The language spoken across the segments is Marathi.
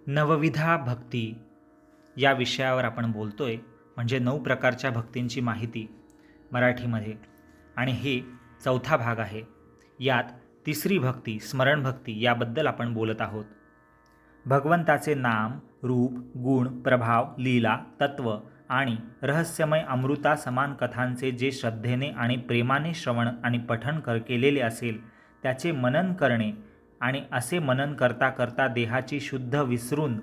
नवविधा भक्ती या विषयावर आपण बोलतोय, म्हणजे 9 प्रकारच्या भक्तींची माहिती मराठीमध्ये. आणि हे चौथा भाग आहे. यात तिसरी भक्ती स्मरण भक्ती याबद्दल आपण बोलत आहोत. भगवंताचे नाम, रूप, गुण, प्रभाव, लीला, तत्व आणि रहस्यमय अमृता समान कथांचे जे श्रद्धेने आणि प्रेमाने श्रवण आणि पठण केलेले असेल त्याचे मनन करणे आणि असे मनन करता करता देहाची शुद्ध विसरून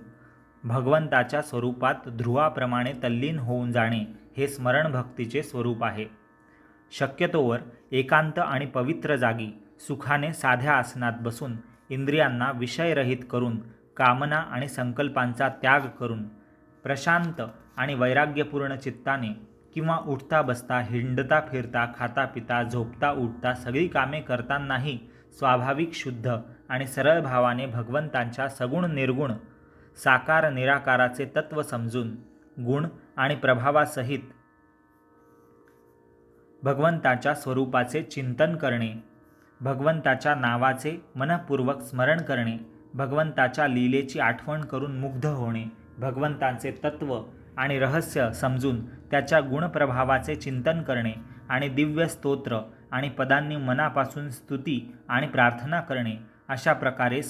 भगवंताच्या स्वरूपात ध्रुवाप्रमाणे तल्लीन होऊन जाणे हे स्मरण भक्तीचे स्वरूप आहे. शक्यतोवर एकांत आणि पवित्र जागी सुखाने साध्या आसनात बसून इंद्रियांना विषयरहित करून कामना आणि संकल्पांचा त्याग करून प्रशांत आणि वैराग्यपूर्ण चित्ताने किंवा उठता बसता, हिंडता फिरता, खाता पिता, झोपता उठता सगळी कामे करतानाही स्वाभाविक शुद्ध आणि सरळ भावाने भगवंतांच्या सगुण निर्गुण साकार निराकाराचे तत्व समजून गुण आणि प्रभावासहित भगवंताच्या स्वरूपाचे चिंतन करणे, भगवंताच्या नावाचे मनःपूर्वक स्मरण करणे, भगवंताच्या लीलेची आठवण करून मुग्ध होणे, भगवंताचे तत्व आणि रहस्य समजून त्याच्या गुणप्रभावाचे चिंतन करणे आणि दिव्य स्तोत्र आणि पदांनी मनापासून स्तुती आणि प्रार्थना करणे, अशा प्रकारे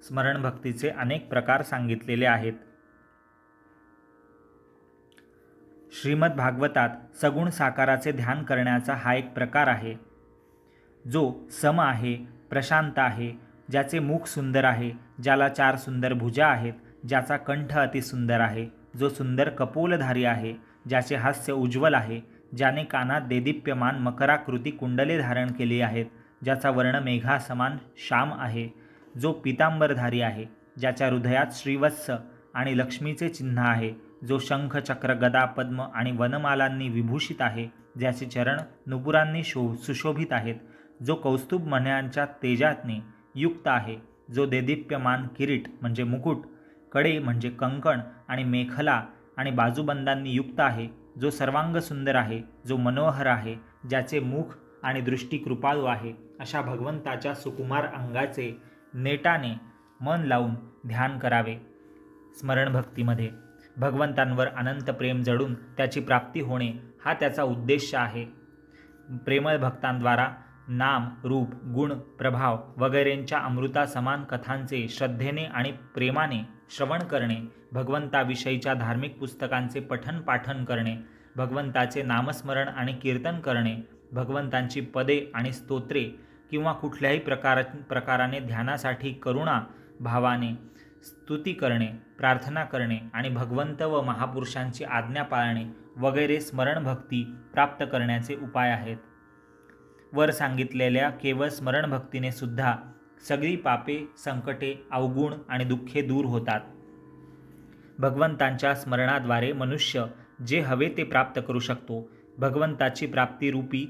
स्मरण भक्तीचे अनेक प्रकार सांगितलेले आहेत. श्रीमद भागवतात सगुण साकाराचे ध्यान करण्याचा हा एक प्रकार आहे, जो सम आहे, प्रशांत आहे, ज्याचे मुख सुंदर आहे, ज्याला 4 सुंदर भुजा आहेत, ज्याचा कंठ अतिसुंदर आहे, जो सुंदर कपोलधारी आहे, ज्याचे हास्य उज्ज्वल आहे, ज्याने कानात देदीप्यमान मकराकृती कुंडले धारण केली आहेत, ज्याचा वर्ण मेघासमान श्याम आहे, जो पितांबरधारी आहे, ज्याच्या हृदयात श्रीवत्स आणि लक्ष्मीचे चिन्ह आहे, जो शंख चक्र गदा पद्म आणि वनमालांनी विभूषित आहे, ज्याचे चरण नुपुरांनी सुशोभित आहेत, जो कौस्तुभ मण्यांच्या तेजाने युक्त आहे, जो देदीप्यमान किरीट म्हणजे मुकुट, कडे म्हणजे कंकण आणि मेखला आणि बाजूबंदांनी युक्त आहे, जो सर्वांग सुंदर आहे, जो मनोहर आहे, ज्याचे मुख आणि दृष्टी कृपाळू आहे, अशा भगवंताच्या सुकुमार अंगाचे नेटाने मन लावून ध्यान करावे. स्मरण भक्तीमध्ये भगवंतांवर अनंत प्रेम जडून त्याची प्राप्ती होणे हा त्याचा उद्देश आहे. प्रेमळ भक्तांद्वारा नाम, रूप, गुण, प्रभाव वगैरेंच्या अमृता समान कथांचे श्रद्धेने आणि प्रेमाने श्रवण करणे, भगवंताविषयीच्या धार्मिक पुस्तकांचे पठन पाठन करणे, भगवंताचे नामस्मरण आणि कीर्तन करणे, भगवंतांची पदे आणि स्तोत्रे किंवा कुठल्याही प्रकाराने ध्यानासाठी करुणा भावाने स्तुती करणे, प्रार्थना करणे आणि भगवंत व महापुरुषांची आज्ञा पाळणे वगैरे स्मरण भक्ती प्राप्त करण्याचे उपाय आहेत. वर सांगितलेल्या केवळ स्मरण भक्तीने सुद्धा सगळी पापे, संकटे, अवगुण आणि दुःखे दूर होतात. भगवंतांच्या स्मरणाद्वारे मनुष्य जे हवे ते प्राप्त करू शकतो. भगवंताची प्राप्तिरूपी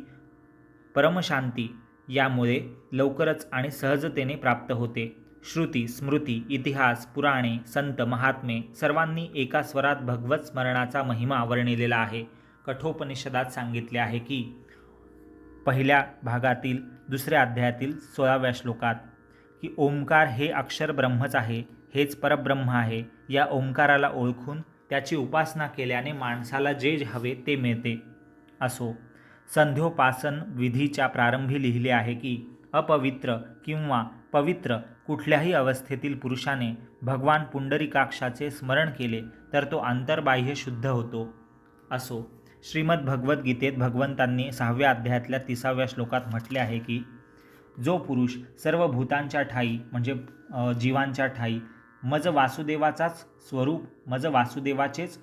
परमशांती यामुळे लवकरच आणि सहजतेने प्राप्त होते. श्रुती, स्मृती, इतिहास, पुराणे, संत, महात्मे सर्वांनी एका स्वरात भगवत स्मरणाचा महिमा वर्णिलेला आहे. कठोपनिषदात सांगितले आहे की पहिल्या भागातील 2ऱ्या अध्यायातील 16व्या श्लोकात की ओंकार हे अक्षर ब्रह्मच आहे, हेच परब्रह्म आहे. या ओंकाराला ओळखून त्याची उपासना केल्याने माणसाला जे हवे ते मिळते. असो, संध्योपासन विधीच्या प्रारंभी लिहिले आहे की अपवित्र किंवा पवित्र कुठल्याही अवस्थेतील पुरुषाने भगवान पुंडरीकाक्षाचे स्मरण केले तर तो अंतर्बाह्य शुद्ध होतो. असो, श्रीमद भगवद्गीतेत भगवंतांनी 6व्या अध्यायातल्या 30व्या श्लोकात म्हटले आहे की जो पुरुष सर्व भूतांच्या ठाई म्हणजे जीवांच्या ठाई मज वासुदेवाचेच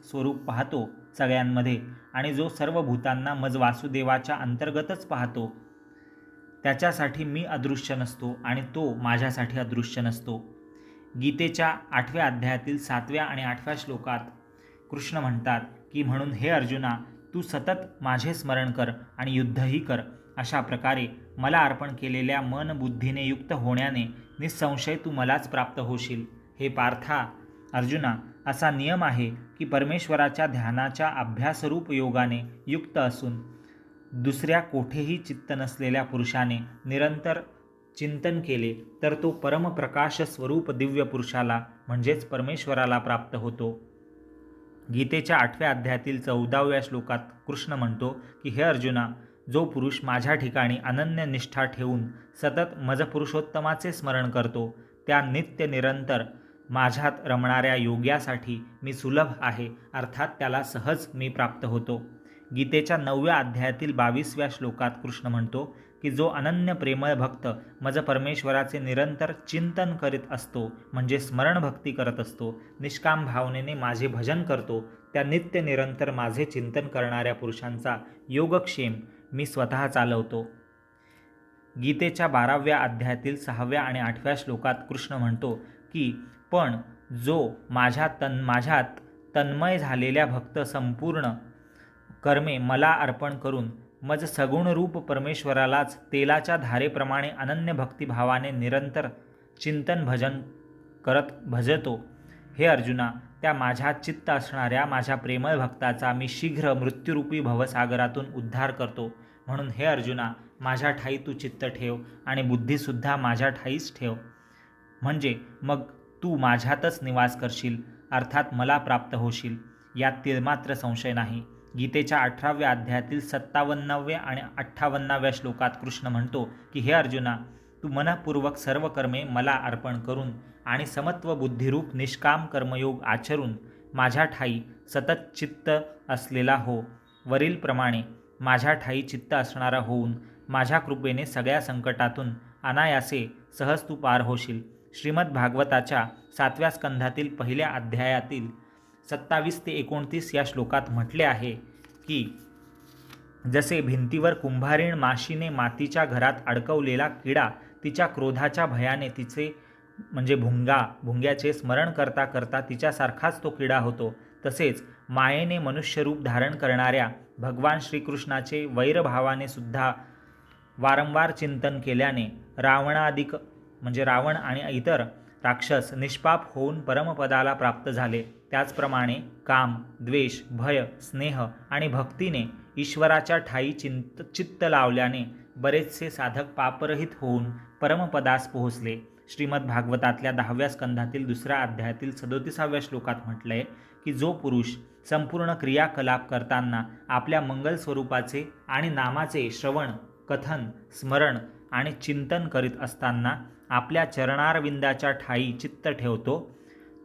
स्वरूप पाहतो सगळ्यांमध्ये आणि जो सर्व भूतांना मज वासुदेवाच्या अंतर्गतच पाहतो, त्याच्यासाठी मी अदृश्य नसतो आणि तो माझ्यासाठी अदृश्य नसतो. गीतेच्या 8व्या अध्यायातील 7व्या आणि 8व्या श्लोकात कृष्ण म्हणतात की म्हणून हे अर्जुना, तू सतत माझे स्मरण कर आणि युद्धही कर. अशा प्रकारे मला अर्पण केलेल्या मन बुद्धीने युक्त होण्याने निसंशय तू मलाच प्राप्त होशील. हे पार्था अर्जुना, असा नियम आहे की परमेश्वराच्या ध्यानाच्या अभ्यासरूप योगाने युक्त असून दुसऱ्या कोठेही चित्त नसलेल्या पुरुषाने निरंतर चिंतन केले तर तो परमप्रकाश स्वरूप दिव्य पुरुषाला म्हणजेच परमेश्वराला प्राप्त होतो. गीतेच्या 8व्या अध्यायातील 14व्या श्लोकात कृष्ण म्हणतो की हे अर्जुना, जो पुरुष माझ्या ठिकाणी अनन्य निष्ठा ठेवून सतत मज पुरुषोत्तमाचे स्मरण करतो, त्या नित्य निरंतर माझ्यात रमणाऱ्या योग्यासाठी मी सुलभ आहे, अर्थात त्याला सहज मी प्राप्त होतो. गीतेच्या 9व्या अध्यायातील 22व्या श्लोकात कृष्ण म्हणतो की जो अनन्य प्रेमळ भक्त मज परमेश्वराचे निरंतर चिंतन करीत असतो, म्हणजे स्मरण भक्ती करत असतो, निष्काम भावनेने माझे भजन करतो, त्या नित्य निरंतर माझे चिंतन करणाऱ्या पुरुषांचा योगक्षेम मी स्वतः चालवतो. गीतेच्या 12व्या अध्यायातील 6व्या आणि 8व्या श्लोकात कृष्ण म्हणतो की पण जो माझ्यात तन्मय झालेल्या भक्त संपूर्ण कर्मे मला अर्पण करून मज सगुण रूप परमेश्वरालाच तेलाच्या धारेप्रमाणे अनन्य भक्तिभावाने निरंतर चिंतन भजन करत भजतो, हे अर्जुना, त्या माझ्यात चित्त असणाऱ्या माझ्या प्रेमळ भक्ताचा मी शीघ्र मृत्यूरूपी भवसागरातून उद्धार करतो. म्हणून हे अर्जुना, माझ्या ठाई तू चित्त ठेव आणि बुद्धीसुद्धा माझ्या ठाईच ठेव, म्हणजे मग तू माझ्यातच निवास करशील, अर्थात मला प्राप्त होशील, यात तिळमात्र संशय नाही. गीतेच्या 18व्या अध्यायातील 57व्या आणि 58व्या श्लोकात कृष्ण म्हणतो की हे अर्जुना, तू मनःपूर्वक सर्व कर्मे मला अर्पण करून आणि समत्व बुद्धिरूप निष्काम कर्मयोग आचरून माझ्या ठाई सतत चित्त असलेला हो. वरीलप्रमाणे माझ्या ठाई चित्त असणारा होऊन माझ्या कृपेने सगळ्या संकटातून अनायासे सहज तू पार होशील. श्रीमद भागवताच्या 7व्या स्कंधातील 1ल्या अध्यायातील 27 ते 29 या श्लोकात म्हटले आहे की जसे भिंतीवर कुंभारीण माशीने मातीच्या घरात अडकवलेला किडा तिच्या क्रोधाच्या भयाने तिचे म्हणजे भुंग्याचे स्मरण करता करता तिच्यासारखाच तो किडा होतो, तसेच मायेने मनुष्यरूप धारण करणाऱ्या भगवान श्रीकृष्णाचे वैरभावाने सुद्धा वारंवार चिंतन केल्याने रावण आणि इतर राक्षस निष्पाप होऊन परमपदाला प्राप्त झाले. त्याचप्रमाणे काम, द्वेष, भय, स्नेह आणि भक्तीने ईश्वराच्या ठाई चित्त लावल्याने बरेचसे साधक पापरहित होऊन परमपदास पोहोचले. श्रीमद भागवतातल्या 10व्या स्कंधातील 2ऱ्या अध्यायातील 37व्या श्लोकात म्हटलंय की जो पुरुष संपूर्ण क्रियाकलाप करताना आपल्या मंगल स्वरूपाचे आणि नामाचे श्रवण, कथन, स्मरण आणि चिंतन करीत असताना आपल्या चरणारविंदाच्या ठाई चित्त ठेवतो,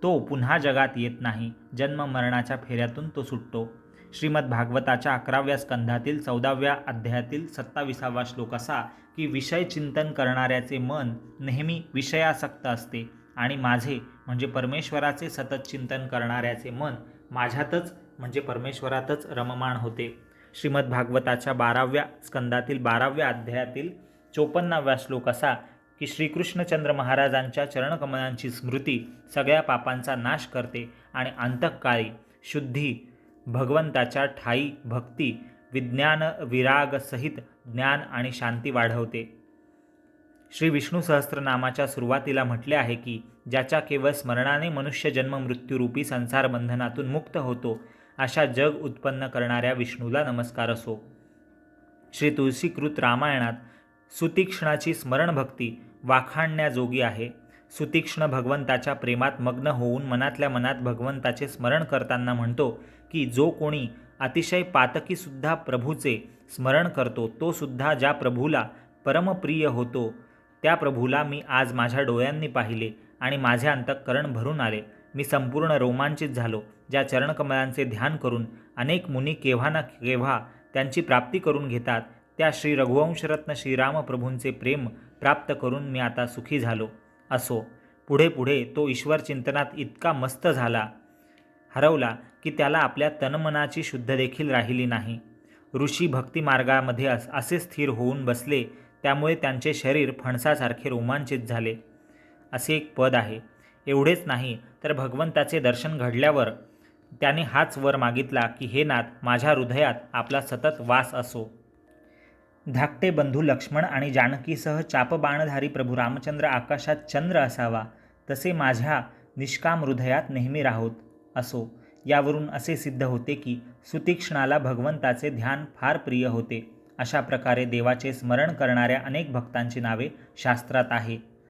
तो पुन्हा जगात येत नाही. जन्म मरणाच्या फेऱ्यातून तो सुटतो. श्रीमद भागवताच्या 11व्या स्कंधातील 14व्या अध्यायातील 27वा श्लोक असा की विषय चिंतन करणाऱ्याचे मन नेहमी विषयासक्त असते आणि माझे म्हणजे परमेश्वराचे सतत चिंतन करणाऱ्याचे मन माझ्यातच म्हणजे परमेश्वरातच रममाण होते. श्रीमद भागवताच्या 12व्या स्कंदातील 12व्या अध्यायातील 54वा श्लोक असा की श्रीकृष्णचंद्र महाराजांच्या चरणकमलांची स्मृती सगळ्या पापांचा नाश करते आणि अंतःकाळी शुद्धी, भगवंताच्या ठाई भक्ती, विज्ञान विराग सहित ज्ञान आणि शांती वाढवते. श्री विष्णू सहस्त्रनामाच्या सुरुवातीला म्हटले आहे की ज्याच्या केवळ स्मरणाने मनुष्य जन्म मृत्यूरूपी संसार बंधनातून मुक्त होतो, अशा जग उत्पन्न करणाऱ्या विष्णूला नमस्कार असो. श्री तुलसीकृत रामायणात सुतीक्ष्णाची स्मरणभक्ती वाखाणण्याजोगी आहे. सुतीक्ष्ण भगवंताच्या प्रेमात मग्न होऊन मनातल्या मनात भगवंताचे स्मरण करताना म्हणतो की जो कोणी अतिशय पातकीसुद्धा प्रभूचे स्मरण करतो, तो सुद्धा ज्या प्रभूला परमप्रिय होतो, त्या प्रभूला मी आज माझ्या डोळ्यांनी पाहिले आणि माझे अंतःकरण भरून आले. मी संपूर्ण रोमांचित झालो. ज्या चरणकमलांचे ध्यान करून अनेक मुनी केव्हा ना केव्हा त्यांची प्राप्ती करून घेतात, त्या श्री रघुवंशरत्न श्रीरामप्रभूंचे प्रेम प्राप्त करून मी आता सुखी झालो. असो, पुढे पुढे तो ईश्वर चिंतनात इतका मस्त हरवला की त्याला आपल्या तनमनाची शुद्ध देखील राहिली नाही. ऋषी भक्तिमार्गामध्ये असे स्थिर होऊन बसले, त्यामुळे त्यांचे शरीर फणसासारखे रोमांचित झाले. असे एक पद आहे. एवढेच नाही तर भगवंताचे दर्शन घडल्यावर त्याने हाच वर मागितला की हे नाथ, माझ्या हृदयात आपला सतत वास असो. धाकटे बंधू लक्ष्मण आणि जानकीसह चापबाणधारी प्रभू रामचंद्र आकाशात चंद्र असावा, तसे माझ्या निष्काम हृदयात नेहमी राहोत असो. यावरून असे सिद्ध होते की सुतीक्ष्णाला भगवंताचे ध्यान फार प्रिय होते. अशा प्रकारे देवाचे स्मरण करणाऱ्या अनेक भक्तांची नावे शास्त्रात आहे.